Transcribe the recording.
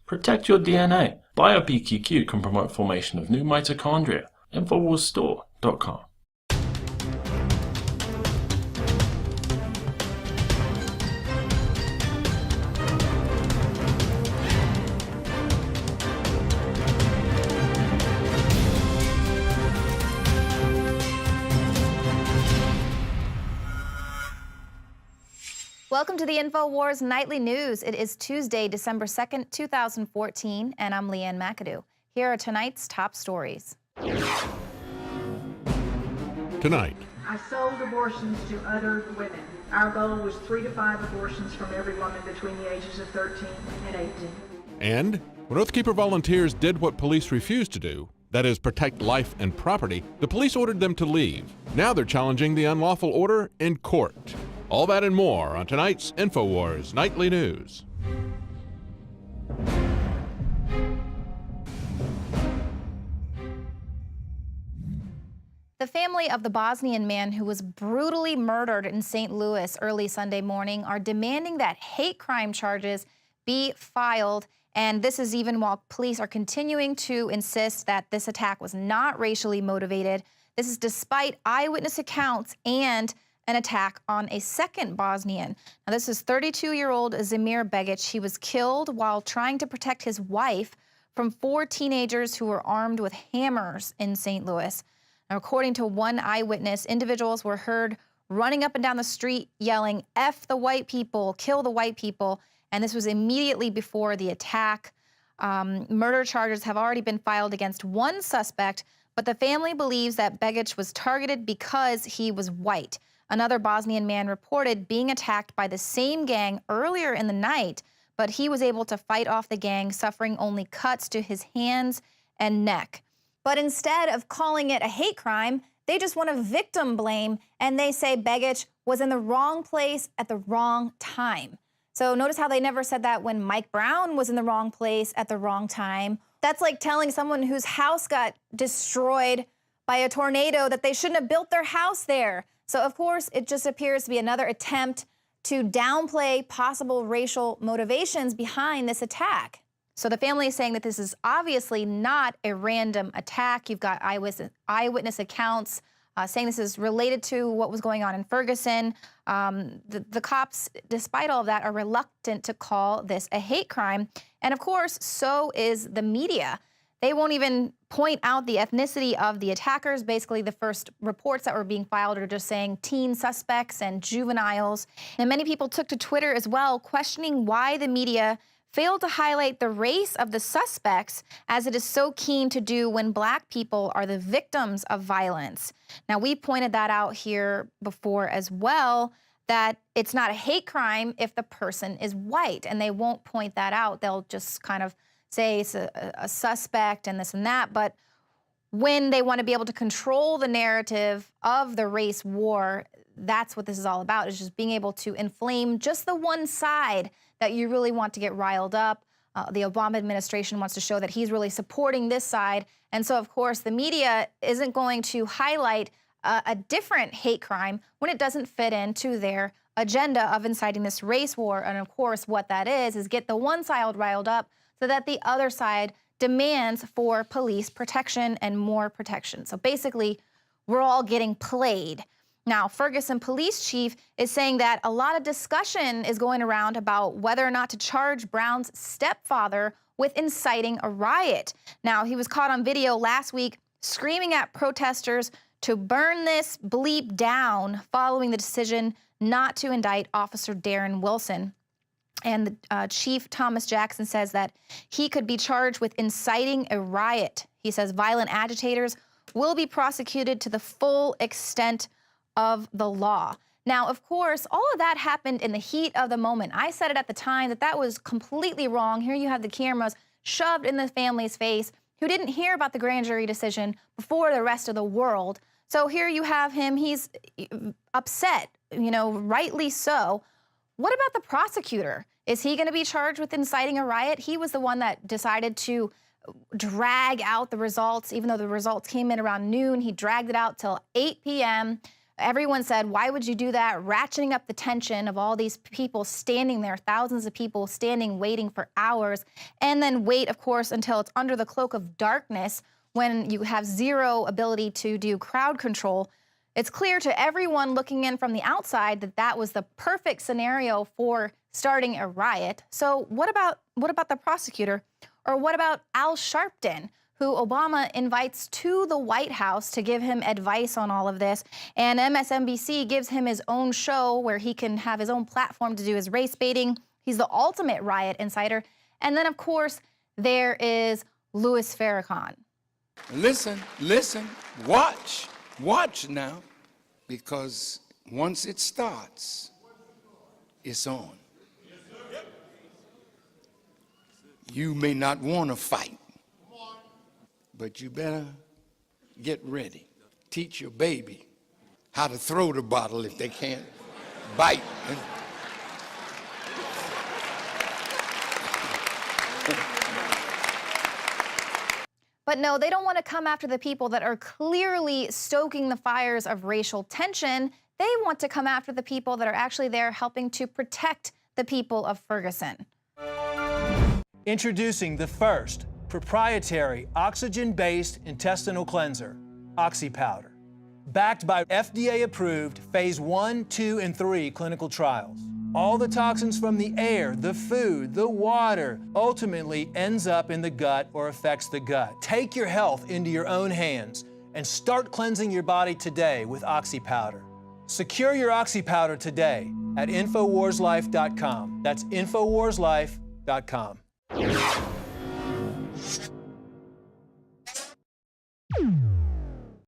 Protect your DNA. BioPQQ can promote formation of new mitochondria. Infowarsstore.com. Welcome to the Infowars Nightly News. It is Tuesday, December 2nd, 2014, and I'm Ann McAdoo. Here are tonight's top stories. Tonight. I sold abortions to other women. Our goal was 3 to 5 abortions from every woman between the ages of 13 and 18. And when Oathkeeper volunteers did what police refused to do, that is, protect life and property, the police ordered them to leave. Now they're challenging the unlawful order in court. All that and more on tonight's Infowars Nightly News. The family of the Bosnian man who was brutally murdered in St. Louis early Sunday morning are demanding that hate crime charges be filed. And this is even while police are continuing to insist that this attack was not racially motivated. This is despite eyewitness accounts and an attack on a second Bosnian. Now, this is 32-year-old Zamir Begic. He was killed while trying to protect his wife from 4 teenagers who were armed with hammers in St. Louis. Now, according to one eyewitness, individuals were heard running up and down the street yelling, "F the white people, kill the white people," and this was immediately before the attack. Murder charges have already been filed against one suspect, but the family believes that Begic was targeted because he was white. Another Bosnian man reported being attacked by the same gang earlier in the night, but he was able to fight off the gang, suffering only cuts to his hands and neck. But instead of calling it a hate crime, they just want to victim blame, and they say Begic was in the wrong place at the wrong time. So notice how they never said that when Mike Brown was in the wrong place at the wrong time. That's like telling someone whose house got destroyed by a tornado that they shouldn't have built their house there. So, of course, it just appears to be another attempt to downplay possible racial motivations behind this attack. So the family is saying that this is obviously not a random attack. You've got eyewitness accounts saying this is related to what was going on in Ferguson. The cops, despite all of that, are reluctant to call this a hate crime. And, of course, so is the media. They won't even point out the ethnicity of the attackers. Basically, the first reports that were being filed are just saying teen suspects and juveniles. And many people took to Twitter as well, questioning why the media failed to highlight the race of the suspects, as it is so keen to do when Black people are the victims of violence. Now, we pointed that out here before as well, that it's not a hate crime if the person is white, and they won't point that out. They'll just kind of say it's a suspect and this and that, but when they want to be able to control the narrative of the race war, that's what this is all about, is just being able to inflame just the one side that you really want to get riled up. The Obama administration wants to show that he's really supporting this side, and so, of course, the media isn't going to highlight a different hate crime when it doesn't fit into their agenda of inciting this race war. And, of course, what that is get the one side riled up so that the other side demands for police protection and more protection. So basically, we're all getting played. Now, Ferguson police chief is saying that a lot of discussion is going around about whether or not to charge Brown's stepfather with inciting a riot. Now, he was caught on video last week screaming at protesters to burn this bleep down following the decision not to indict Officer Darren Wilson. And Chief Thomas Jackson says that he could be charged with inciting a riot. He says violent agitators will be prosecuted to the full extent of the law. Now, of course, all of that happened in the heat of the moment. I said it at the time that that was completely wrong. Here you have the cameras shoved in the family's face who didn't hear about the grand jury decision before the rest of the world. So here you have him. He's upset, rightly so. What about the prosecutor? Is he going to be charged with inciting a riot? He was the one that decided to drag out the results, even though the results came in around noon. He dragged it out till 8 p.m. Everyone said, why would you do that? Ratcheting up the tension of all these people standing there, thousands of people standing, waiting for hours, and then wait, of course, until it's under the cloak of darkness when you have zero ability to do crowd control. It's clear to everyone looking in from the outside that that was the perfect scenario for starting a riot. So what about the prosecutor? Or what about Al Sharpton, who Obama invites to the White House to give him advice on all of this? And MSNBC gives him his own show where he can have his own platform to do his race baiting. He's the ultimate riot insider. And then, of course, there is Louis Farrakhan. Listen, watch now, because once it starts, it's on. You may not want to fight, but you better get ready. Teach your baby how to throw the bottle if they can't bite. But no, they don't want to come after the people that are clearly stoking the fires of racial tension. They want to come after the people that are actually there helping to protect the people of Ferguson. Introducing the first proprietary oxygen-based intestinal cleanser, OxyPowder, backed by FDA-approved phase 1, 2, and 3 clinical trials. All the toxins from the air, the food, the water, ultimately ends up in the gut or affects the gut. Take your health into your own hands and start cleansing your body today with OxyPowder. Secure your OxyPowder today at InfoWarsLife.com. That's InfoWarsLife.com.